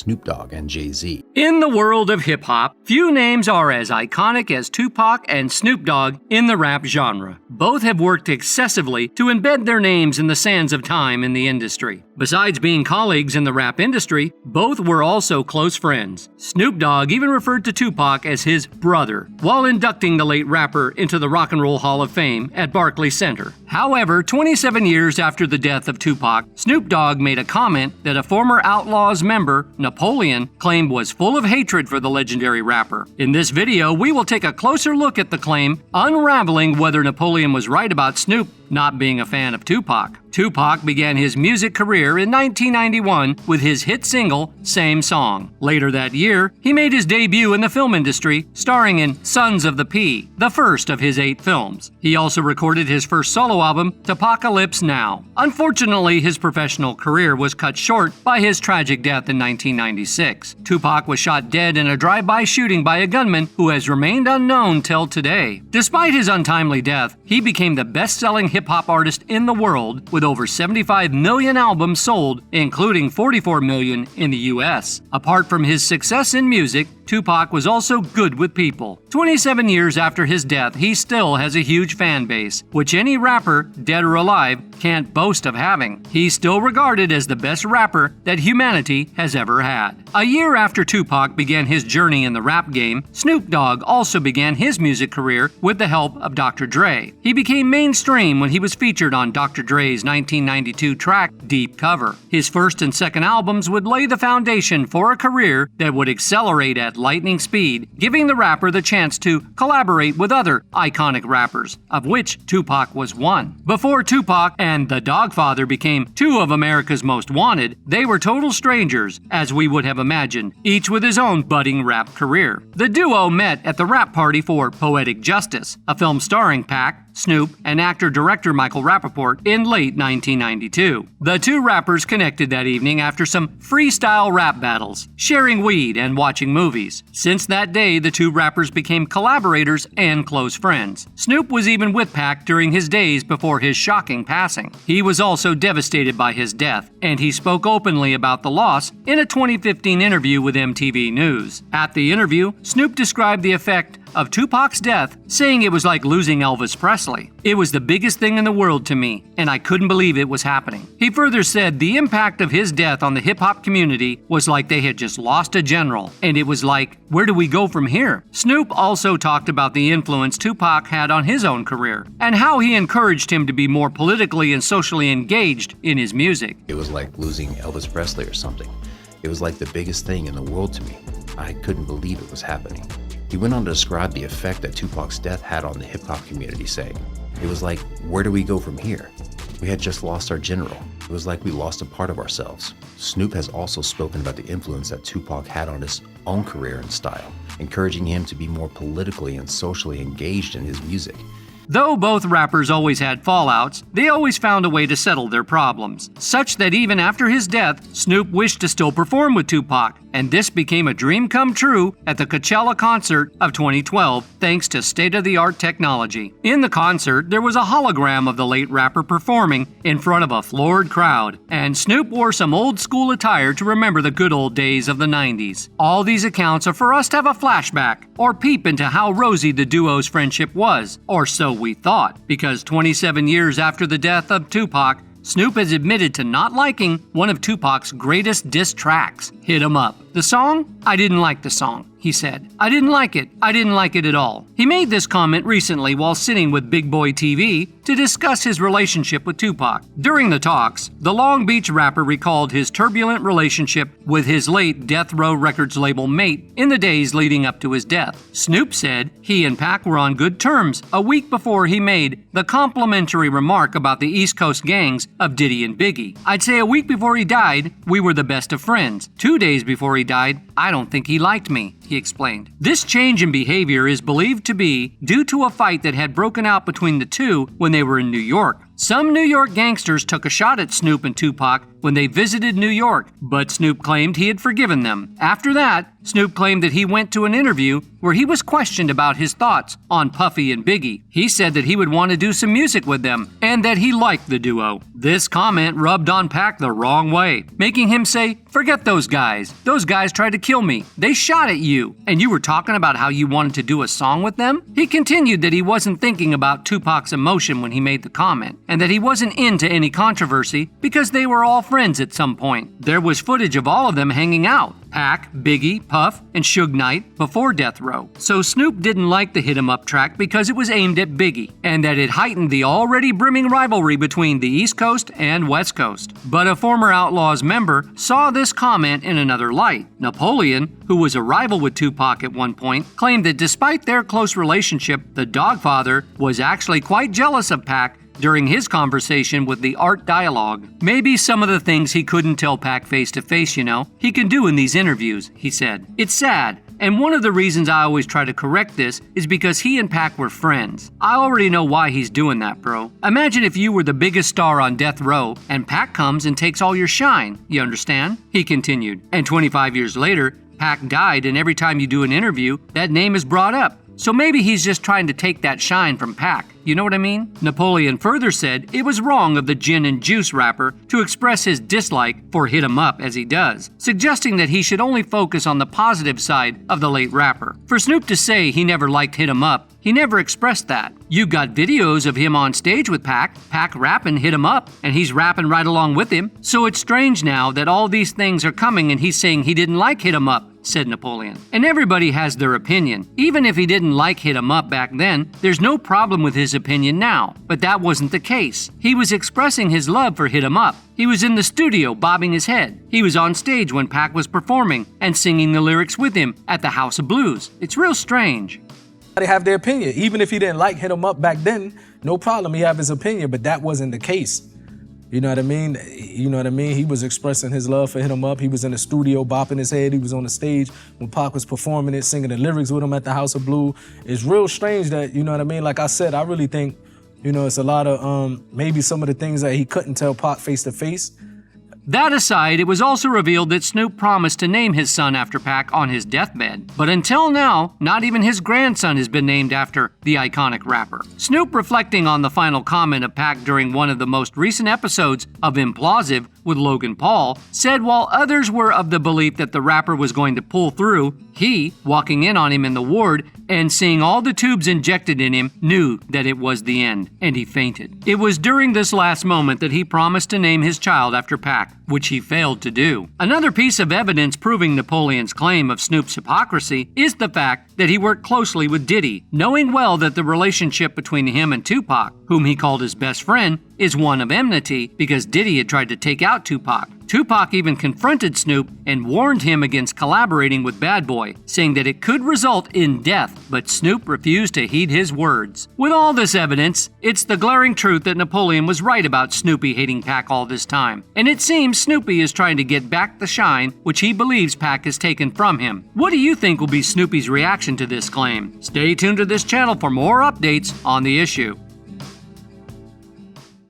Snoop Dogg and Jay-Z. In the world of hip-hop, few names are as iconic as Tupac and Snoop Dogg in the rap genre. Both have worked excessively to embed their names in the sands of time in the industry. Besides being colleagues in the rap industry, both were also close friends. Snoop Dogg even referred to Tupac as his brother, while inducting the late rapper into the Rock and Roll Hall of Fame at Barclays Center. However, 27 years after the death of Tupac, Snoop Dogg made a comment that a former Outlawz member, Napoleon, claimed was full of hatred for the legendary rapper. In this video, we will take a closer look at the claim, unraveling whether Napoleon was right about Snoop not being a fan of Tupac. Tupac began his music career in 1991 with his hit single, Same Song. Later that year, he made his debut in the film industry, starring in Sons of the P, the first of his 8 films. He also recorded his first solo album, Tupacalypse Now. Unfortunately, his professional career was cut short by his tragic death in 1996. Tupac was shot dead in a drive-by shooting by a gunman who has remained unknown till today. Despite his untimely death, he became the best-selling hip-hop artist in the world with over 75 million albums sold, including 44 million in the US. Apart from his success in music, Tupac was also good with people. 27 years after his death, he still has a huge fan base, which any rapper, dead or alive, can't boast of having. He's still regarded as the best rapper that humanity has ever had. A year after Tupac began his journey in the rap game, Snoop Dogg also began his music career with the help of Dr. Dre. He became mainstream when he was featured on Dr. Dre's 1992 track, Deep Cover. His first and second albums would lay the foundation for a career that would accelerate at lightning speed, giving the rapper the chance to collaborate with other iconic rappers, of which Tupac was one. Before Tupac and the Dogfather became two of America's most wanted, they were total strangers, as we would have imagined, each with his own budding rap career. The duo met at the rap party for Poetic Justice, a film starring Pac, Snoop, and actor-director Michael Rappaport in late 1992. The two rappers connected that evening after some freestyle rap battles, sharing weed and watching movies. Since that day, the two rappers became collaborators and close friends. Snoop was even with Pac during his days before his shocking passing. He was also devastated by his death, and he spoke openly about the loss in a 2015 interview with MTV News. At the interview, Snoop described the effect of Tupac's death, saying it was like losing Elvis Presley. It was the biggest thing in the world to me, and I couldn't believe it was happening. He further said the impact of his death on the hip-hop community was like they had just lost a general, and it was like, where do we go from here? Snoop also talked about the influence Tupac had on his own career, and how he encouraged him to be more politically and socially engaged in his music. It was like losing Elvis Presley or something. It was like the biggest thing in the world to me. I couldn't believe it was happening. He went on to describe the effect that Tupac's death had on the hip-hop community, saying, it was like, where do we go from here? We had just lost our general. It was like we lost a part of ourselves. Snoop has also spoken about the influence that Tupac had on his own career and style, encouraging him to be more politically and socially engaged in his music. Though both rappers always had fallouts, they always found a way to settle their problems, such that even after his death, Snoop wished to still perform with Tupac, and this became a dream come true at the Coachella concert of 2012 thanks to state-of-the-art technology. In the concert, there was a hologram of the late rapper performing in front of a floored crowd, and Snoop wore some old-school attire to remember the good old days of the 90s. All these accounts are for us to have a flashback or peep into how rosy the duo's friendship was, or so we thought, because 27 years after the death of Tupac, Snoop has admitted to not liking one of Tupac's greatest diss tracks, Hit 'Em Up. The song? I didn't like the song, he said. I didn't like it. I didn't like it at all. He made this comment recently while sitting with Big Boy TV to discuss his relationship with Tupac. During the talks, the Long Beach rapper recalled his turbulent relationship with his late Death Row Records label mate in the days leading up to his death. Snoop said he and Pac were on good terms a week before he made the complimentary remark about the East Coast gangs of Diddy and Biggie. I'd say a week before he died, we were the best of friends. 2 days before he died, I don't think he liked me, he explained. This change in behavior is believed to be due to a fight that had broken out between the two when they were in New York. Some New York gangsters took a shot at Snoop and Tupac when they visited New York, but Snoop claimed he had forgiven them. After that, Snoop claimed that he went to an interview where he was questioned about his thoughts on Puffy and Biggie. He said that he would want to do some music with them and that he liked the duo. This comment rubbed on Pac the wrong way, making him say Forget those guys. Those guys tried to kill me. They shot at you. And you were talking about how you wanted to do a song with them? He continued that he wasn't thinking about Tupac's emotion when he made the comment, and that he wasn't into any controversy because they were all friends at some point. There was footage of all of them hanging out. Pac, Biggie, Puff, and Suge Knight before Death Row. So Snoop didn't like the Hit 'Em Up track because it was aimed at Biggie, and that it heightened the already brimming rivalry between the East Coast and West Coast. But a former Outlawz member saw this comment in another light. Napoleon, who was a rival with Tupac at one point, claimed that despite their close relationship, the Dogfather was actually quite jealous of Pac during his conversation with the Art Dialogue. Maybe some of the things he couldn't tell Pac face to face, he can do in these interviews, he said. It's sad, and one of the reasons I always try to correct this is because he and Pac were friends. I already know why he's doing that, bro. Imagine if you were the biggest star on Death Row and Pac comes and takes all your shine, you understand? He continued. And 25 years later, Pac died, and every time you do an interview, that name is brought up. So maybe he's just trying to take that shine from Pac. You know what I mean? Napoleon further said it was wrong of the Gin and Juice rapper to express his dislike for Hit 'Em Up as he does, suggesting that he should only focus on the positive side of the late rapper. For Snoop to say he never liked Hit 'Em Up, he never expressed that. You got videos of him on stage with Pac rapping Hit 'Em Up, and he's rapping right along with him. So it's strange now that all these things are coming and he's saying he didn't like Hit 'Em Up, said Napoleon. And everybody has their opinion. Even if he didn't like Hit 'Em Up back then, there's no problem with his opinion now. But that wasn't the case. He was expressing his love for Hit 'Em Up. He was in the studio bobbing his head. He was on stage when Pac was performing and singing the lyrics with him at the House of Blues. It's real strange. They have their opinion. Even if he didn't like Hit 'Em Up back then, no problem, he have his opinion, but that wasn't the case. You know what I mean? He was expressing his love for Hit 'Em Up. He was in the studio bopping his head. He was on the stage when Pac was performing it, singing the lyrics with him at the House of Blue. It's real strange that, like I said, I really think, it's a lot of maybe some of the things that he couldn't tell Pac face to face. That aside, it was also revealed that Snoop promised to name his son after Pac on his deathbed. But until now, not even his grandson has been named after the iconic rapper. Snoop, reflecting on the final comment of Pac during one of the most recent episodes of Implausive with Logan Paul, said while others were of the belief that the rapper was going to pull through, he, walking in on him in the ward and seeing all the tubes injected in him, knew that it was the end, and he fainted. It was during this last moment that he promised to name his child after Pac, which he failed to do. Another piece of evidence proving Napoleon's claim of Snoop's hypocrisy is the fact that he worked closely with Diddy, knowing well that the relationship between him and Tupac, whom he called his best friend, is one of enmity because Diddy had tried to take out Tupac. Tupac even confronted Snoop and warned him against collaborating with Bad Boy, saying that it could result in death, but Snoop refused to heed his words. With all this evidence, it's the glaring truth that Napoleon was right about Snoopy hating Pac all this time. And it seems Snoopy is trying to get back the shine which he believes Pac has taken from him. What do you think will be Snoopy's reaction to this claim? Stay tuned to this channel for more updates on the issue.